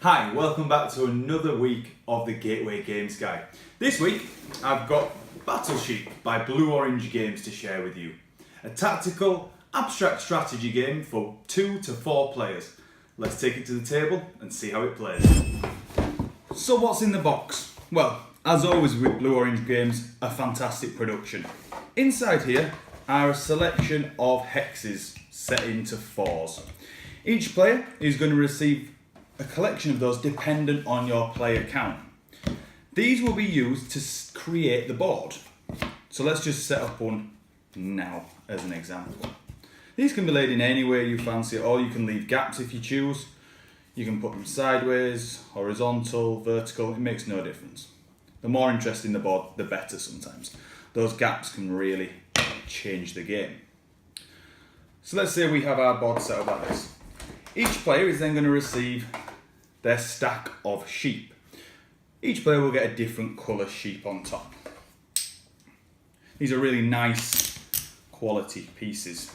Hi, welcome back to another week of the Gateway Games Guide. This week I've got Battleship by Blue Orange Games to share with you. A tactical, abstract strategy game for 2 to 4 players. Let's take it to the table and see how it plays. So what's in the box? Well, as always with Blue Orange Games, a fantastic production. Inside here are a selection of hexes set into 4s. Each player is going to receive a collection of those dependent on your player count. These will be used to create the board. So let's just set up one now as an example. These can be laid in any way you fancy, or you can leave gaps if you choose. You can put them sideways, horizontal, vertical, it makes no difference. The more interesting the board, the better sometimes. Those gaps can really change the game. So let's say we have our board set up like this. Each player is then going to receive their stack of sheep. Each player will get a different colour sheep on top. These are really nice quality pieces.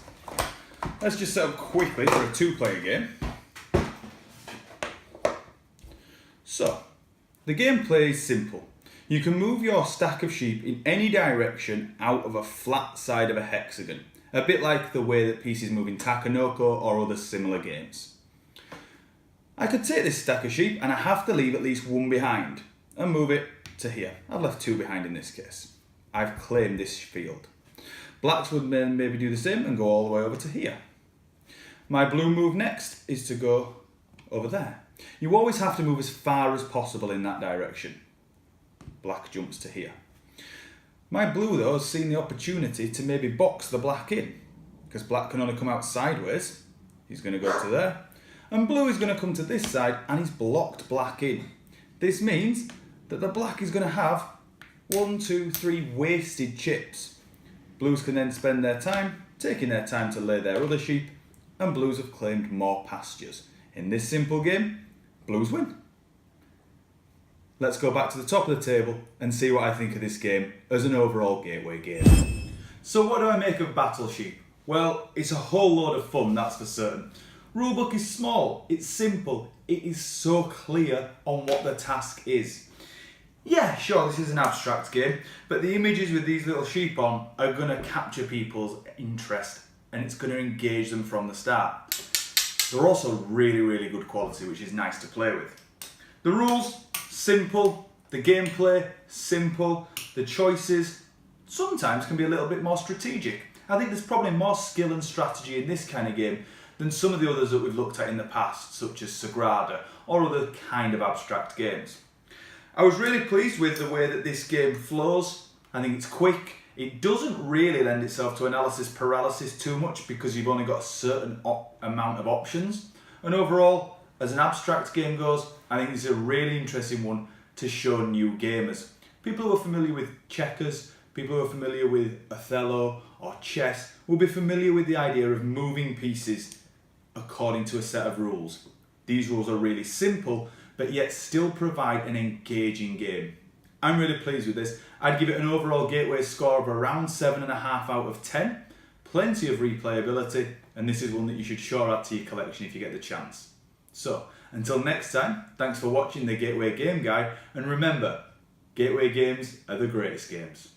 Let's just set up quickly for a 2-player game. So, the gameplay is simple. You can move your stack of sheep in any direction out of a flat side of a hexagon, a bit like the way that pieces move in Takenoko or other similar games. I could take this stack of sheep and I have to leave at least one behind and move it to here. I've left 2 behind in this case. I've claimed this field. Blacks would then maybe do the same and go all the way over to here. My blue move next is to go over there. You always have to move as far as possible in that direction. Black jumps to here. My blue though has seen the opportunity to maybe box the black in, because black can only come out sideways. He's going to go to there. And blue is going to come to this side and he's blocked black in. This means that the black is going to have 1, 2, 3 wasted chips. Blues can then spend their time taking their time to lay their other sheep, and blues have claimed more pastures. In this simple game, blues win. Let's go back to the top of the table and see what I think of this game as an overall gateway game. So what do I make of Battleship? Well, it's a whole load of fun, that's for certain. Rulebook is small, it's simple, it is so clear on what the task is. Yeah, sure, this is an abstract game, but the images with these little sheep on are going to capture people's interest and it's going to engage them from the start. They're also really good quality, which is nice to play with. The rules, simple. The gameplay, simple. The choices sometimes can be a little bit more strategic. I think there's probably more skill and strategy in this kind of game than some of the others that we've looked at in the past, such as Sagrada or other kind of abstract games. I was really pleased with the way that this game flows. I think it's quick. It doesn't really lend itself to analysis paralysis too much because you've only got a certain amount of options. And overall, as an abstract game goes, I think it's a really interesting one to show new gamers. People who are familiar with checkers, people who are familiar with Othello or chess will be familiar with the idea of moving pieces according to a set of rules. These rules are really simple, but yet still provide an engaging game. I'm really pleased with this. I'd give it an overall gateway score of around 7.5 out of 10. Plenty of replayability, and this is one that you should sure add to your collection if you get the chance. So, until next time, thanks for watching the Gateway Game Guide, and remember, Gateway games are the greatest games.